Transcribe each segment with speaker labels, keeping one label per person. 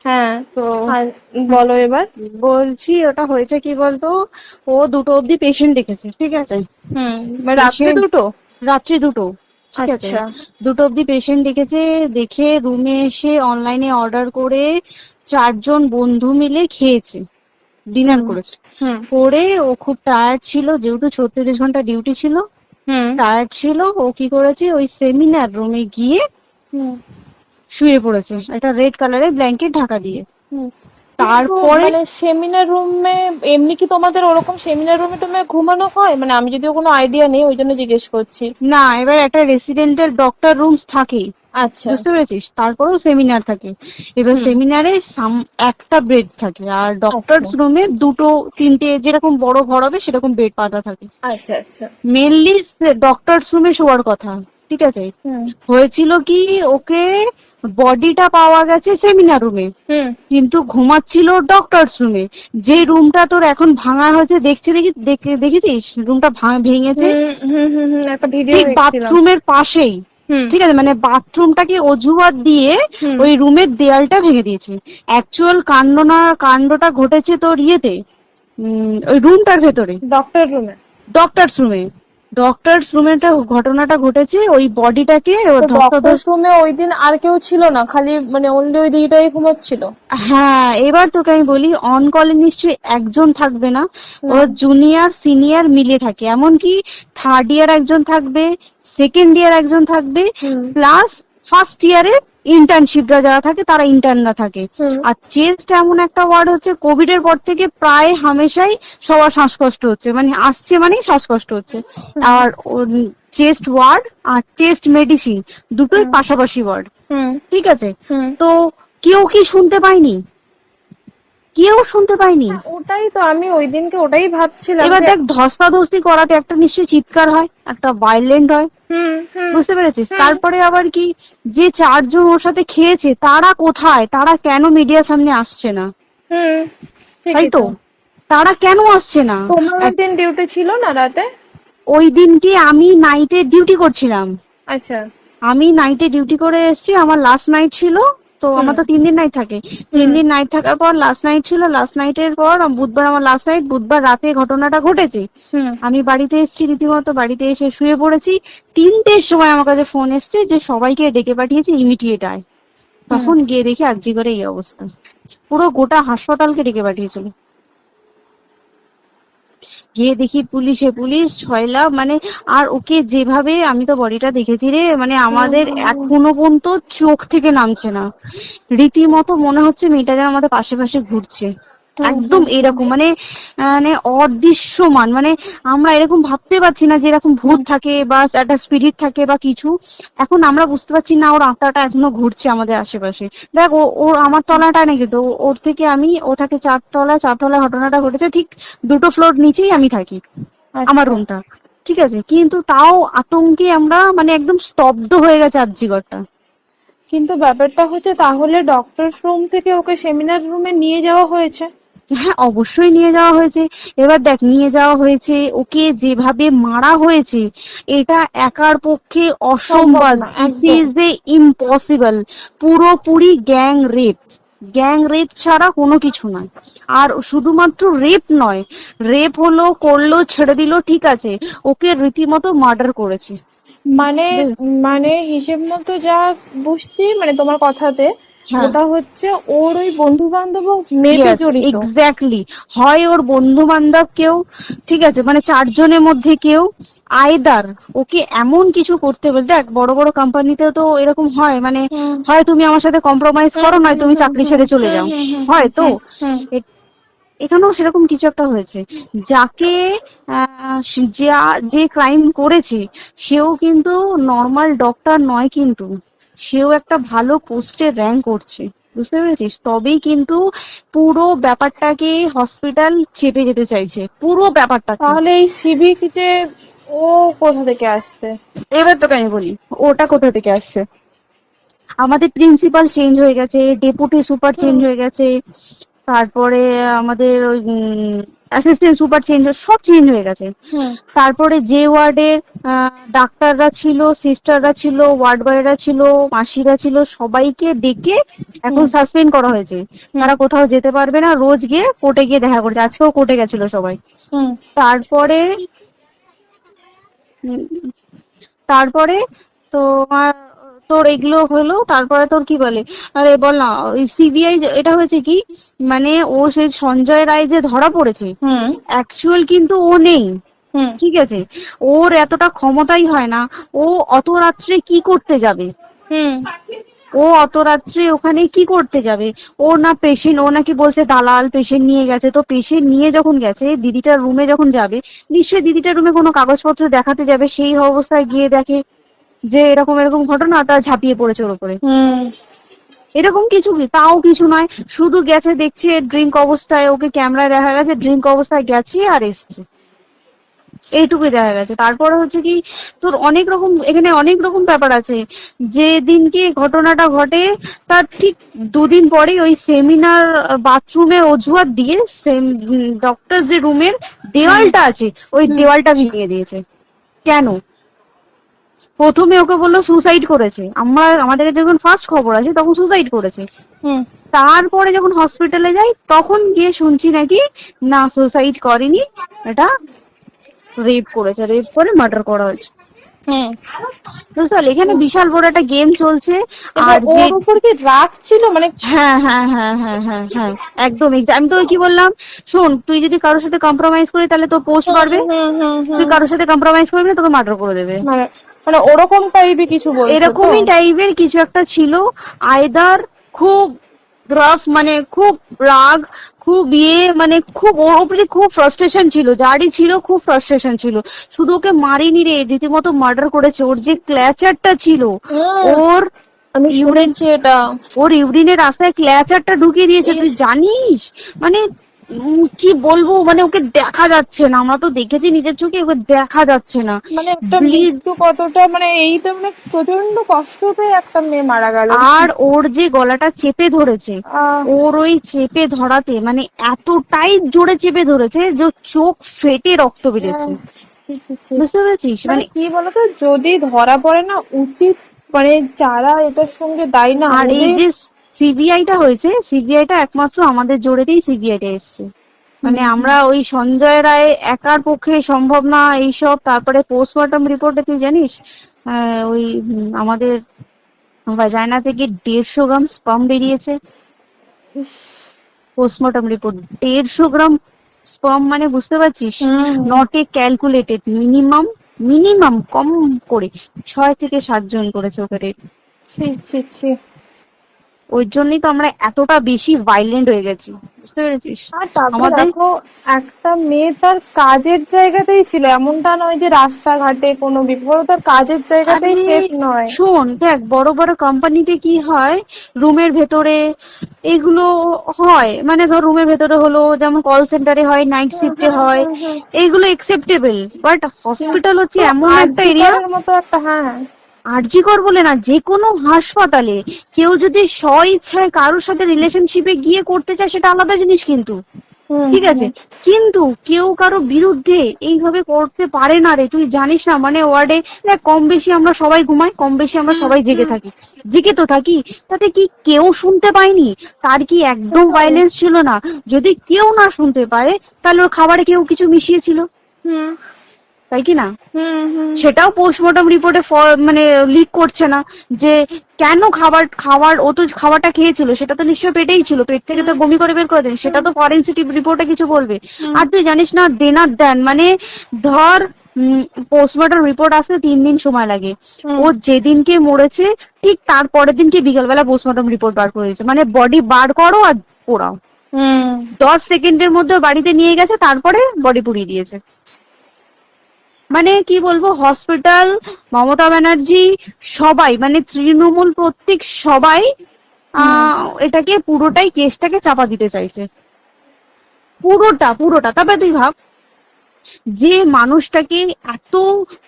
Speaker 1: হ্যাঁ।
Speaker 2: তো
Speaker 1: আর বলো এবার।
Speaker 2: বলছি ওটা হয়েছে কি বলতো, ও 2টো অব্দি পেশেন্ট দেখেছে, ঠিক আছে।
Speaker 1: মানে রাত্রি
Speaker 2: পেশেন্ট
Speaker 1: 2টো?
Speaker 2: রাত্রি 2টো, ঠিক আছে।
Speaker 1: আচ্ছা।
Speaker 2: 2টো অব্দি পেশেন্ট দেখেছে, দেখে রুমে এসে অনলাইনে অর্ডার করে 4জন বন্ধু মিলে খেয়েছে, ডিনার
Speaker 1: হুম
Speaker 2: করেছে।
Speaker 1: হুম
Speaker 2: করে ও খুব টায়ার্ড ছিল, যেহেতু 36 ঘন্টা ডিউটি ছিল,
Speaker 1: হুম
Speaker 2: টায়ার্ড ছিল। ও কি করেছে, ওই সেমিনার রুমে গিয়ে
Speaker 1: হুম
Speaker 2: শুয়ে পড়েছে একটা রেড কালারের ব্ল্যাঙ্কেট ঢাকা দিয়ে।
Speaker 1: হুম। কিন্তু
Speaker 2: তারপরে
Speaker 1: মানে সেমিনার রুমে এমনি কি তোমাদের ওরকম সেমিনার রুমে টুমে ঘুমানো হয়? মানে আমি যদিও কোনো আইডিয়া নেই, ওই জন্য জিজ্ঞেস করছি।
Speaker 2: না, এবার একটা রেসিডেন্টাল ডক্টর রুমস থাকে,
Speaker 1: আচ্ছা।
Speaker 2: বুঝতে পেরেছিস, তারপরেও সেমিনার থাকে। এবার
Speaker 1: হুম।
Speaker 2: সেমিনারে একটা বেড থাকে, আর
Speaker 1: আচ্ছা
Speaker 2: ডক্টরস রুমে 2-3টে, যেরকম বড় ঘর হবে সেরকম বেড পাতা থাকে।
Speaker 1: আচ্ছা আচ্ছা।
Speaker 2: মেনলি ডক্টরস রুমে শোয়ার কথা, ঠিক আছে।
Speaker 1: হুম
Speaker 2: হয়েছিল কি, ওকে বডিটা পাওয়া গেছে সেমিনার রুমে,
Speaker 1: হুম
Speaker 2: কিন্তু ঘুমাচ্ছিল ডক্টরস রুমে। যে রুমটা তোর এখন ভাঙা হয়েছে, দেখেছিস রুমটা ভেঙেছে,
Speaker 1: একটা ভিডিও
Speaker 2: ঠিক
Speaker 1: দেখছিলাম।
Speaker 2: বাথরুমের পাশেই,
Speaker 1: হুম
Speaker 2: ঠিক আছে। মানে বাথরুমটাকে অজুহাত দিয়ে
Speaker 1: হুম
Speaker 2: ওই রুমের দেয়ালটা ভেঙে দিয়েছে। অ্যাকচুয়াল কাণ্ডটা ঘটেছে তোর ইয়েতে, ওই রুমটার ভেতরে,
Speaker 1: ডক্টর রুমে?
Speaker 2: ডক্টরস রুমে। ডক্টরস রুমেটা ঘটনাটা ঘটেছে, ওই বডিটাকে
Speaker 1: তো ডক্টর
Speaker 2: ধস্তাধস্তি।
Speaker 1: রুমে ওই দিন আর কেউ ছিল না, খালি মানে অনলি ওই দিদিটাই ঘুমাচ্ছিল?
Speaker 2: হ্যাঁ, এবার তোকে আমি বলি, অন কলে নিশ্চয়ই একজন থাকবে না,
Speaker 1: না।
Speaker 2: ওর জুনিয়র সিনিয়র মিলে থাকে। এমনকি থার্ড ইয়ার একজন থাকবে, সেকেন্ড ইয়ার একজন থাকবে,
Speaker 1: হুম
Speaker 2: প্লাস ফার্স্ট ইয়ারে ইন্টার্নশিপরা যারা থাকে তারা ইন্টার্নরা থাকে।
Speaker 1: হুম
Speaker 2: আর চেস্ট এমন একটা ওয়ার্ড হচ্ছে, কোভিড এর পর থেকে প্রায় হামেশাই সবার শ্বাসকষ্ট হচ্ছে, মানে আসছে মানে শ্বাসকষ্ট হচ্ছে।
Speaker 1: হুম
Speaker 2: আর চেস্ট ওয়ার্ড আর চেস্ট মেডিসিন দুটোই
Speaker 1: হুম
Speaker 2: পাশাপাশি ওয়ার্ড,
Speaker 1: হুম
Speaker 2: ঠিক আছে।
Speaker 1: হুম।
Speaker 2: তো কেউ কি শুনতে পায়নি? কেউ শুনতে পায়নি।
Speaker 1: হ্যাঁ, ওটাই তো আমি ওই দিনকে ওটাই ভাবছিলাম
Speaker 2: এবার
Speaker 1: যে।
Speaker 2: দেখ, ধস্তাধস্তি করাতে একটা নিশ্চয়ই চিৎকার হয়, একটা ভাইলেন্ট হয়,
Speaker 1: হুম হুম
Speaker 2: বুঝতে পেরেছিস।
Speaker 1: হুম
Speaker 2: তারপরে আবার কি, যে 4জন ওর সাথে খেয়েছে তারা কোথায়, তারা কেন মিডিয়ার সামনে আসছে না?
Speaker 1: হুম।
Speaker 2: তাই
Speaker 1: ঠিকই
Speaker 2: তো,
Speaker 1: তো।
Speaker 2: তারা কেন আসছে না?
Speaker 1: তোমার ওই
Speaker 2: এক-
Speaker 1: দিন ডিউটি ছিল না রাতে?
Speaker 2: ওই দিনকে আমি নাইটে ডিউটি করছিলাম।
Speaker 1: আচ্ছা।
Speaker 2: আমি নাইটে ডিউটি করে এসেছি, আমার লাস্ট নাইট ছিল। তো
Speaker 1: হুম
Speaker 2: আমার তো 3 দিন নাইট থাকে, তিন
Speaker 1: হুম
Speaker 2: দিন নাইট থাকার পর লাস্ট নাইট ছিল। লাস্ট নাইটের পর বুধবার আমার লাস্ট নাইট, বুধবার রাতে ঘটনাটা ঘটেছে।
Speaker 1: হুম
Speaker 2: আমি বাড়িতে এসেছি, রীতিমতো বাড়িতে এসে শুয়ে পড়েছি। 3টের সময় আমার কাছে ফোন এসছে যে সবাইকে ডেকে পাঠিয়েছে, ইমিডিয়েট আয়।
Speaker 1: হুম।
Speaker 2: তখন গিয়ে দেখি আরজি করে এই অবস্থা, পুরো গোটা হাসপাতালকে ডেকে পাঠিয়েছিল। গিয়ে দেখি পুলিশ ছয়লা, মানে। আর ওকে যেভাবে, আমি তো বডিটা দেখেছি রে, মানে আমাদের এখনো পর্যন্ত চোখ থেকে নামছে না। রীতিমতো মনে হচ্ছে মেয়েটা যেন আমাদের পাশে পাশে ঘুরছে,
Speaker 1: হুম
Speaker 2: একদম
Speaker 1: হুম হুম
Speaker 2: এরকম, মানে মানে অদৃশ্যমান, মানে আমরা এরকম ভাবতে পারছি না যে এরকম ভূত
Speaker 1: হুম
Speaker 2: থাকে বা একটা স্পিরিট থাকে বা কিছু। এখন আমরা বুঝতে পারছি না, ওর আত্মাটা এখনো ঘুরছে আমাদের আশেপাশে। দেখ, ওর আমার তলাটা নাকি তো, ওর থেকে ও থাকে 4তলা, 4তলা ঘটনাটা ঘটেছে, ঠিক 2টো ফ্লোর নিচেই আমি থাকি, আমার
Speaker 1: আচ্ছা।
Speaker 2: রুমটা, ঠিক আছে। কিন্তু তাও আতঙ্কে আমরা মানে একদম স্তব্ধ হয়ে গেছে আরজিকরটা।
Speaker 1: কিন্তু ব্যাপারটা হচ্ছে, তাহলে ডক্টর রুম থেকে ওকে সেমিনার রুমে নিয়ে যাওয়া হয়েছে?
Speaker 2: হ্যাঁ, অবশ্যই নিয়ে যাওয়া হয়েছে। এবার দেখ, নিয়ে যাওয়া হয়েছে, ওকে যেভাবে মারা হয়েছে, এটা একার পক্ষে
Speaker 1: সম্ভব
Speaker 2: অসম্ভব,
Speaker 1: না
Speaker 2: দিস
Speaker 1: একদম।
Speaker 2: Is a impossible. পুরোপুরি গ্যাং রেপ, গ্যাং রেপ ছাড়া কোনো কিছু নয়। আর শুধুমাত্র রেপ নয়, রেপ হলো, করলো, ছেড়ে দিল, ঠিক আছে, ওকে রীতিমতো মার্ডার করেছে।
Speaker 1: মানে মানে হিসেব মতো যা বুঝছি মানে তোমার কথাতে,
Speaker 2: হ্যাঁ,
Speaker 1: ওটা হচ্ছে ওর ওই বন্ধু বান্ধব মেপে
Speaker 2: ইয়েস,
Speaker 1: জড়িত।
Speaker 2: এক্স্যাক্টলি। হয় ওর বন্ধু বান্ধব কেউ, ঠিক আছে, মানে 4জনের মধ্যে কেউ, আইদার ওকে এমন কিছু করতে বলতে। দেখ, বড় বড় কোম্পানিতেও তো এরকম হয়, মানে
Speaker 1: হুম
Speaker 2: হয় তুমি আমার সাথে কম্প্রোমাইজ
Speaker 1: হুম
Speaker 2: করো, নয়
Speaker 1: হুম
Speaker 2: তুমি
Speaker 1: হুম
Speaker 2: চাকরি
Speaker 1: হুম
Speaker 2: ছেড়ে চলে
Speaker 1: হুম
Speaker 2: যাও,
Speaker 1: হুম হুম
Speaker 2: হয় তো।
Speaker 1: হুম হুম
Speaker 2: এ- এখানেও সেরকম কিছু একটা হয়েছে। যাকে যে ক্রাইম করেছে, সেও কিন্তু নর্মাল ডক্টর নয়, কিন্তু সেও একটা ভালো পোস্টে র্যাঙ্ক করছে, বুঝতে পেরেছিস। তবেই কিন্তু পুরো ব্যাপারটাকে হসপিটাল চেপে যেতে চাইছে, পুরো ব্যাপারটাকে।
Speaker 1: তাহলে এই সিভিক যে ও কোথা থেকে আসছে?
Speaker 2: এবার তোকে আমি বলি, ওটা কোথা থেকে আসছে। আমাদের প্রিন্সিপাল চেঞ্জ হয়ে গেছে, ডেপুটি সুপার চেঞ্জ
Speaker 1: হুম
Speaker 2: হয়ে গেছে, তারপরে আমাদের ওই অ্যাসিস্ট্যান্ট সুপার চেঞ্জ, সব চেঞ্জ হয়ে গেছে।
Speaker 1: হুম
Speaker 2: তারপরে যে ওয়ার্ডের ডাক্তাররা ছিল, সিস্টাররা ছিল, ওয়ার্ড বয়রা ছিল, মাসিরা ছিল, সবাইকে ডেকে এখন সাসপেন্ড করা হয়েছে। তারা কোথাও যেতে পারবে না, রোজ গিয়ে কোর্টে গিয়ে দেখা করছে। আজকেও কোর্টে গেছিল সবাই।
Speaker 1: হুম
Speaker 2: তারপরে উম, তারপরে তোমার তোর এগুলো হলো, তারপরে তোর কি বলে, আরে বল না, ওই সিবিআই এটা হয়েছে কি, মানে ও সেই সঞ্জয় রায় যে ধরা পড়েছে,
Speaker 1: হুম
Speaker 2: অ্যাকচুয়াল কিন্তু ও নেই,
Speaker 1: হুম
Speaker 2: ঠিক আছে? ওর এতটা ক্ষমতাই হয় না। ও অত রাত্রে কি করতে যাবে?
Speaker 1: হুম
Speaker 2: ও অত রাত্রে ওখানে কি করতে যাবে? ও না পেশেন্ট, ও নাকি বলছে দালাল পেশেন্ট নিয়ে গেছে। তো পেশেন্ট নিয়ে যখন গেছে, দিদিটার রুমে যখন যাবে, নিশ্চয়ই দিদিটার রুমে কোনো কাগজপত্র দেখাতে যাবে। সেই অবস্থায় গিয়ে দেখে যে এরকম এরকম ঘটনা, তা ঝাঁপিয়ে পড়েছে ওর উপরে।
Speaker 1: হুম
Speaker 2: এরকম কিছু কি, তাও কিছু নয়, শুধু গেছে দেখছে ড্রিঙ্ক অবস্থায়, ওকে ক্যামেরায় দেখা গেছে ড্রিঙ্ক অবস্থায় গেছে আর এসছে, এইটুকুই দেখা গেছে। তারপরে হচ্ছে কি, তোর অনেক রকম এখানে অনেক রকম ব্যাপার আছে। যে দিনকে ঘটনাটা ঘটে তার ঠিক দুদিন পরে ওই সেমিনার বাথরুমের অজুহাত দিয়ে ডক্টর যে রুমের দেওয়ালটা আছে, ওই দেওয়ালটা ভেঙে দিয়েছে। কেন? প্রথমে ওকে বললো সুসাইড করেছে, আমাদের যখন ফার্স্ট খবর আছে তখন সুসাইড করেছে।
Speaker 1: হুম
Speaker 2: তারপরে যখন হসপিটালে যাই তখন গিয়ে শুনছি নাকি না, সুসাইড করেনি, এটা রেপ করেছে, রেপ করে মার্ডার করা হয়েছে।
Speaker 1: হুম
Speaker 2: বুঝতে পারলি, এখানে বিশাল বড় একটা গেম চলছে।
Speaker 1: এবার
Speaker 2: আর যে
Speaker 1: ওর উপর কি রাগ ছিল মানে?
Speaker 2: হ্যাঁ হ্যাঁ হ্যাঁ হ্যাঁ হ্যাঁ হ্যাঁ, একদম আমি তো কি বললাম, শোন, তুই যদি কারোর সাথে কম্প্রোমাইজ করি তাহলে তোর পোস্ট বাড়বে,
Speaker 1: হুম হুম
Speaker 2: তুই
Speaker 1: হুম
Speaker 2: কারোর সাথে কম্প্রোমাইজ করবি না, তোকে মার্ডার করে দেবে।
Speaker 1: মানে মানে ওরকম টাইপই কিছু বলছো তো?
Speaker 2: এরকমই টাইপের কিছু একটা ছিল। আইদার খুব রাফ, মানে খুব রাগ, খুব মানে খুব ওর উপরে খুব ফ্রাস্ট্রেশন ছিল, যারই ছিল খুব ফ্রাস্ট্রেশন ছিল। শুধু ওকে মারিনি রে, রীতিমতো মার্ডার করেছে। ওর যে ক্ল্যাচারটা ছিল,
Speaker 1: হুম,
Speaker 2: ওর
Speaker 1: আমি
Speaker 2: ইউরিন,
Speaker 1: শুনেছি এটা।
Speaker 2: ওর ইউরিনের রাস্তায় ক্ল্যাচারটা ঢুকিয়ে দিয়েছে, তুই
Speaker 1: ইস,
Speaker 2: জানিস? মানে কি বলবো, মানে ওকে দেখা যাচ্ছে না, আমরা তো দেখেছি নিজের চোখে, ওকে দেখা যাচ্ছে না।
Speaker 1: মানে একটা
Speaker 2: ব্লিড,
Speaker 1: মৃত্যু কতটা, মানে এই তো মানে প্রচন্ড কষ্ট পেয়ে একটা মেয়ে মারা গেল।
Speaker 2: আর ওর যে গলাটা চেপে ধরেছে,
Speaker 1: আহ,
Speaker 2: ওর ওই চেপে ধরাতে মানে এতটাই জোরে চেপে ধরেছে যে চোখ ফেটে রক্ত বেরিয়েছে।
Speaker 1: ছি, ছি, ছি।
Speaker 2: বুঝতে পেরেছিস?
Speaker 1: মানে
Speaker 2: মানে
Speaker 1: কি বলতো, যদি ধরা পড়ে না উচিত, মানে যারা এটার সঙ্গে দায়ী না
Speaker 2: আর এই
Speaker 1: ওদের।
Speaker 2: যে সিবিআইটা হয়েছে, সিবিআইটা একমাত্র আমাদের জোরেতেই সিবিআইটা এসছে। মানে আমরা ওই সঞ্জয় রায় একার পক্ষে সম্ভব না এইসব। তারপরে পোস্টমর্টম রিপোর্টে তুই জানিস, ওই আমাদের ভাজাইনা থেকে 150 গ্রাম স্পার্ম বেরিয়েছে। পোস্টমর্টম রিপোর্ট 150 গ্রাম স্পার্ম, মানে বুঝতে পারছিস?
Speaker 1: হুম
Speaker 2: not a calculated, minimum minimum কম করে 6 থেকে 7 জন করেছে ওকে rape।
Speaker 1: ছি ছি ছি।
Speaker 2: ওই জন্যই তো আমরা এতটা বেশি ভাইলেন্ট হয়ে গেছি, বুঝতে পেরেছিস?
Speaker 1: আর তারপরে
Speaker 2: আমাদের
Speaker 1: দেখো, একটা মেয়ে তার কাজের জায়গাতেই ছিল, এমনটা নয় যে রাস্তাঘাটে কোনো বিপদ, তার কাজের জায়গাতেই
Speaker 2: আরে
Speaker 1: সেফ নয়।
Speaker 2: শোন, দেখ বড় বড় কোম্পানিতে কি হয়, রুমের ভেতরে এগুলো হয়, মানে ধর রুমের ভেতরে হলো, যেমন কল সেন্টারে হয়, নাইট শিফটে হয়, এইগুলো একসেপ্টেবল। বাট হসপিটাল হচ্ছে
Speaker 1: তো
Speaker 2: এমন একটা
Speaker 1: আরজি
Speaker 2: এরিয়া,
Speaker 1: করের মতো একটা, হ্যাঁ।
Speaker 2: আরজিকর বলে না, যে কোনো হাসপাতালে কেউ যদি স্ব ইচ্ছায় কারোর সাথে রিলেশনশিপে গিয়ে করতে চায় সেটা আলাদা জিনিস, কিন্তু
Speaker 1: হুম
Speaker 2: ঠিক আছে, কিন্তু কেউ কারো বিরুদ্ধে এইভাবে করতে পারে না রে। তুই জানিস না, মানে ওয়ার্ডে দেখ, কম বেশি আমরা সবাই ঘুমাই, কম বেশি আমরা সবাই জেগে থাকি, জেগে তো থাকি, তাতে কি কেউ শুনতে পায়নি? তার কি একদম ভাইলেন্স ছিল না? যদি কেউ না শুনতে পারে তাহলে ওর খাবারে কেউ কিছু মিশিয়েছিল,
Speaker 1: হুম
Speaker 2: তাই কি না?
Speaker 1: হুম হুম
Speaker 2: সেটাও পোস্টমর্টম রিপোর্টে মানে লিক করছে না, যে কেন খাবার ও তো খাবারটা খেয়েছিল, সেটা তো নিশ্চয়ই পেটেই ছিল, পেট থেকে তো বমি করে বের করে দেন, সেটা তো ফরেনসিক রিপোর্টে কিছু বলবে। আর তুই জানিস না, দেনার দেন, মানে ধর পোস্টমর্টম রিপোর্ট আসতে 3 দিন সময় লাগে। ও যেদিনকে মরেছে ঠিক তার পরের দিনকে বিকেলবেলা পোস্টমর্টম রিপোর্ট বার করে দিয়েছে, মানে বডি বার করো আর পোড়াও,
Speaker 1: হুম
Speaker 2: 10 সেকেন্ডের মধ্যে বাড়িতে নিয়ে গেছে, তারপরে বডি পুড়িয়ে দিয়েছে। মানে কি বলবো, হসপিটাল, মমতা ব্যানার্জি, সবাই, মানে তৃণমূল প্রত্যেক সবাই এটাকে পুরোটাই, কেসটাকে চাপা দিতে চাইছে, পুরোটা। তবে তুই ভাব, যে মানুষটাকে এত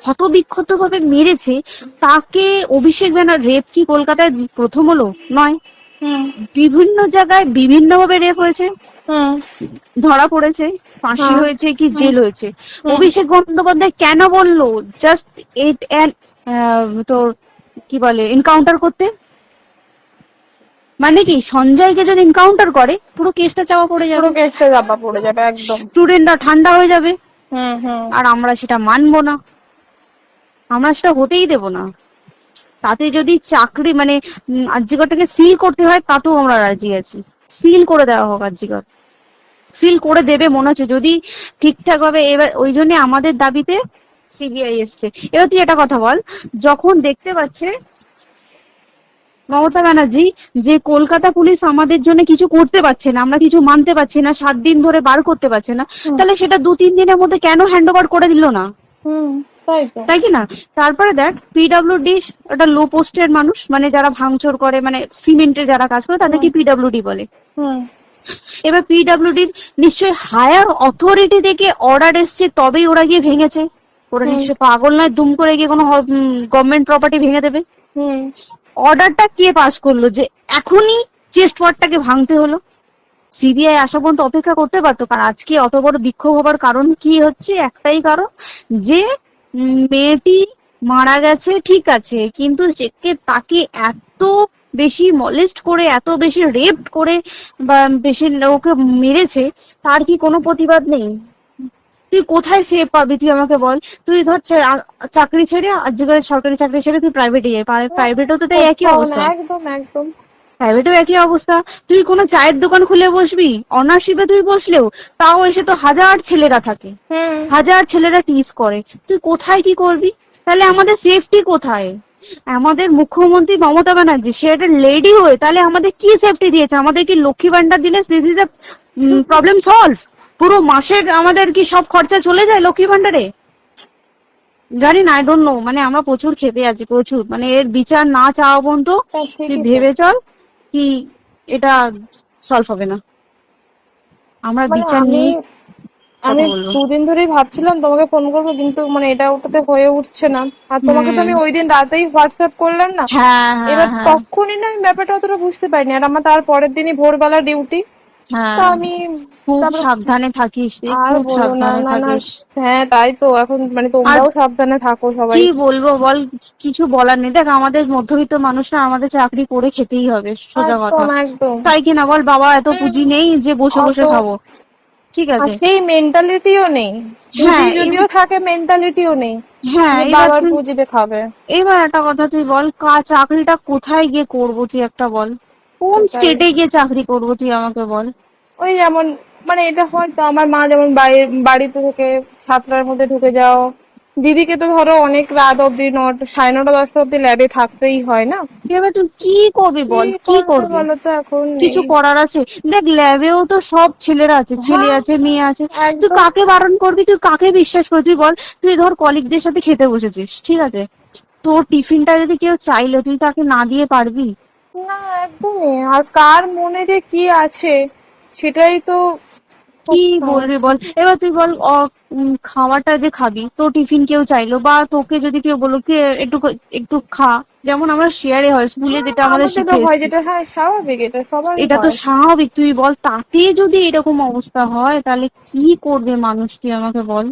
Speaker 2: ক্ষতবিক্ষত ভাবে মেরেছে, তাকে অভিষেক ব্যানার রেপ কি কলকাতায় প্রথম হলো? নয়,
Speaker 1: হুম
Speaker 2: বিভিন্ন জায়গায় বিভিন্ন ভাবে রেপ হয়েছে,
Speaker 1: হুম
Speaker 2: ধরা পড়েছে। ফাঁসি
Speaker 1: হ্যাঁ।
Speaker 2: হয়েছে কি
Speaker 1: হুম।
Speaker 2: জেল হয়েছে।
Speaker 1: হুম।
Speaker 2: অভিষেক বন্দ্যোপাধ্যায় কেন বললো জাস্ট ইট তোর কি বলে এনকাউন্টার করতে? মানে কি সঞ্জয়কে যদি এনকাউন্টার করে পুরো কেসটা চাপা পড়ে
Speaker 1: পুরো
Speaker 2: যাবে,
Speaker 1: কেসটা চাপা পড়ে যাবে একদম।
Speaker 2: স্টুডেন্টরা ঠান্ডা হয়ে যাবে,
Speaker 1: হুম হুম।
Speaker 2: আর আমরা সেটা মানবো না, আমরা সেটা হতেই দেব না। তাতে যদি চাকরি মানে আরজিকরটাকে সিল করতে হয় তাতেও আমরা রাজি আছি, সিল করে দেওয়া হোক আরজিকর, সিল করে দেবে মনে হচ্ছে যদি ঠিকঠাক ভাবে। এবার ওই জন্য আমাদের দাবিতে সিবিআই এসছে। এবার তুই একটা কথা বল, যখন দেখতে পাচ্ছে মমতা ব্যানার্জি যে কলকাতা পুলিশ আমাদের জন্য কিছু করতে পারছে না, আমরা কিছু মানতে পারছি না, 7 দিন ধরে বার করতে পারছে না,
Speaker 1: হুম।
Speaker 2: তাহলে সেটা 2-3 দিনের মধ্যে কেন হ্যান্ড ওভার করে দিল না?
Speaker 1: হুম। তাই তো।
Speaker 2: তাই কি না? তারপরে দেখ পিডব্লিউডি একটা লো পোস্টের মানুষ, মানে যারা ভাঙচুর করে, মানে সিমেন্টের যারা কাজ করে তাদেরকে পিডব্লিউডি বলে।
Speaker 1: হুম।
Speaker 2: এবার পিডব্লিউডির নিশ্চয়ই হায়ার অথরিটি থেকে অর্ডার এসছে তবেই ওরা গিয়ে ভেঙেছে। ওরা
Speaker 1: হুম।
Speaker 2: নিশ্চয়ই পাগল নয় দুম করে গিয়ে কোনো গভর্নমেন্ট প্রপার্টি ভেঙে দেবে।
Speaker 1: হুম।
Speaker 2: অর্ডারটা কে পাস করলো যে এখনই চেস্ট ওয়ার্ডটাকে ভাঙতে হলো? সিবিআই আসা পর্যন্ত অপেক্ষা করতে পারতো। কারণ আজকে অত বড় বিক্ষোভ হবার কারণ কি হচ্ছে? একটাই কারণ, যে মেয়েটি মারা গেছে ঠিক আছে, কিন্তু তাকে এত বেশি মলেস্ট করে, এত বেশি রেপ করে বা বেশি ওকে মেরেছে, তার কি কোনো প্রতিবাদ নেই? তুই কোথায় সেভ পাবি তুই আমাকে বল? তুই ধর চাকরি ছেড়ে আজকে সরকারি চাকরি ছেড়ে তুই প্রাইভেটে যাই, প্রাইভেটও তো তাই একই
Speaker 1: কোথাও না,
Speaker 2: অবস্থা,
Speaker 1: একদম একদম।
Speaker 2: প্রাইভেটেও একই অবস্থা। তুই কোনো চায়ের দোকান খুলে বসবি, অনার্সশিপে তুই বসলেও তাও এসে তো হাজার ছেলেরা থাকে,
Speaker 1: হুম।
Speaker 2: হাজার ছেলেরা টিজ করে, তুই কোথায় কি করবি? তাহলে আমাদের সেফটি কোথায়? আমাদের মুখ্যমন্ত্রী মমতা ব্যানার্জি সে একটা লেডি হয়ে তাহলে আমাদের কি সেফটি দিয়েছে? আমাদের কি লক্ষ্মী ভান্ডার দিলে this is a problem solve? পুরো মাসের আমাদের কি সব খরচা চলে যায় লক্ষ্মী ভান্ডারে? জানি না, আই ডোন্ট নো। মানে আমরা প্রচুর ক্ষেপে আছি, প্রচুর। মানে এর বিচার না চাওয়া পর্যন্ত
Speaker 1: হ্যাঁ,
Speaker 2: তুই
Speaker 1: ঠিকই তো।
Speaker 2: ভেবে চল কি এটা সলভ হবে না। আমরা
Speaker 1: মানে
Speaker 2: বিচার
Speaker 1: আমি
Speaker 2: নিয়ে
Speaker 1: আমি
Speaker 2: কথা বলবো।
Speaker 1: 2 দিন ধরেই ভাবছিলাম তোমাকে ফোন করবো, কিন্তু মানে এটা ওটাতে হয়ে উঠছে না। আর তোমাকে তো
Speaker 2: হুম।
Speaker 1: আমি ওই দিন রাতেই হোয়াটসঅ্যাপ করলাম না।
Speaker 2: হ্যাঁ হ্যাঁ
Speaker 1: এবার
Speaker 2: হ্যাঁ
Speaker 1: তখনই না আমি ব্যাপারটা অতটা বুঝতে পারিনি, আর আমার তার পরের দিনই ভোরবেলা ডিউটি। তা
Speaker 2: হ্যাঁ।
Speaker 1: আমি
Speaker 2: খুব
Speaker 1: তারপর
Speaker 2: সাবধানে থাকিস রে,
Speaker 1: আর
Speaker 2: খুব
Speaker 1: বলো না,
Speaker 2: সাবধানে
Speaker 1: না না।
Speaker 2: থাকিস।
Speaker 1: হ্যাঁ তাই তো, এখন মানে
Speaker 2: আর
Speaker 1: তোমরাও সাবধানে থাকো সবাই।
Speaker 2: কি বলবো বল, কিছু বলার নেই। দেখ আমাদের মধ্যবিত্ত মানুষরা আমাদের চাকরি করে খেতেই হবে, সোজা কথা।
Speaker 1: একদম একদম।
Speaker 2: তাই কিনা বল? বাবা এত
Speaker 1: হুম।
Speaker 2: পুঁজি নেই যে বসে
Speaker 1: অত
Speaker 2: বসে খাবো, ঠিক
Speaker 1: আর
Speaker 2: আছে?
Speaker 1: সেই মেন্টালিটিও নেই। পুঁজি
Speaker 2: হ্যাঁ
Speaker 1: যদিও থাকে, মেন্টালিটিও নেই
Speaker 2: হ্যাঁ
Speaker 1: যে
Speaker 2: এবার
Speaker 1: বাবার
Speaker 2: তুই,
Speaker 1: পুঁজিতে খাবে।
Speaker 2: এবার একটা কথা তুই বল, চাকরিটা কোথায় গিয়ে করবো তুই একটা বল? কোন
Speaker 1: সেটাই।
Speaker 2: স্টেটে গিয়ে চাকরি করবো তুই আমাকে বল?
Speaker 1: ওই যেমন মানে এটা হয়তো আমার মা যেমন বাড়িতে থেকে 7টার মধ্যে ঢুকে যাও, দিদিকে তো ধরো অনেক রাত অব্দি 9টা, 9:30, 10টা অব্দি ল্যাবে থাকতেই হয় না।
Speaker 2: এবার তুই কি করবি
Speaker 1: কি
Speaker 2: বল, কি
Speaker 1: করবে
Speaker 2: করবি?
Speaker 1: বলো তো, এখন
Speaker 2: কিছু
Speaker 1: নেই।
Speaker 2: করার আছে? দেখ ল্যাবেও তো সব ছেলেরা আছে, ছেলে
Speaker 1: হ্যাঁ
Speaker 2: আছে মেয়ে আছে। তুই
Speaker 1: একদম।
Speaker 2: কাকে বারণ করবি, তুই কাকে বিশ্বাস করবি? তুই বল, তুই ধর কলিগদের সাথে খেতে বসেছিস, ঠিক আছে, তোর টিফিনটা যদি কেউ চাইলো তুই তাকে না দিয়ে পারবি?
Speaker 1: না একদমই। আর কার মনে যে কি আছে সেটাই তো খুব
Speaker 2: কি বলবি
Speaker 1: সমস্যা।
Speaker 2: বল? এবার তুই বল খাওয়াটা যে খাবি, তোর টিফিন কেউ চাইলো বা তোকে যদি কেউ বললো কি একটু একটু খা, যেমন আমরা শেয়ারে হয় স্কুলে
Speaker 1: হ্যাঁ
Speaker 2: যেটা আমাদের
Speaker 1: আমাদের তো
Speaker 2: শিখে
Speaker 1: হয়,
Speaker 2: এসেছি,
Speaker 1: যেটা হ্যাঁ স্বাভাবিক, এটা সবারই
Speaker 2: এটা তো
Speaker 1: হয়।
Speaker 2: স্বাভাবিক। তুই বল তাতে যদি এরকম অবস্থা হয় তাহলে কি করবে মানুষ, তুই আমাকে বল?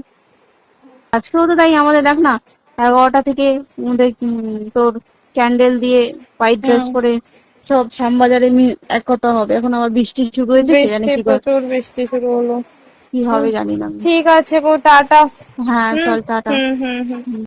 Speaker 2: আজকেও তো তাই আমাদের দেখ না, 11টা থেকে আমাদের তোর ক্যান্ডেল দিয়ে হোয়াইট ড্রেস
Speaker 1: হুম।
Speaker 2: পরে সব শ্যামবাজারে একতা হবে। এখন আবার বৃষ্টি শুরু হয়েছে, কে জানে
Speaker 1: বৃষ্টি,
Speaker 2: কি
Speaker 1: প্রচুর বৃষ্টি শুরু হলো।
Speaker 2: কি
Speaker 1: হুম,
Speaker 2: হবে জানি না।
Speaker 1: ঠিক আছে গো, টাটা।
Speaker 2: হ্যাঁ
Speaker 1: হুম
Speaker 2: চল টাটা।
Speaker 1: হুম হুম হুম।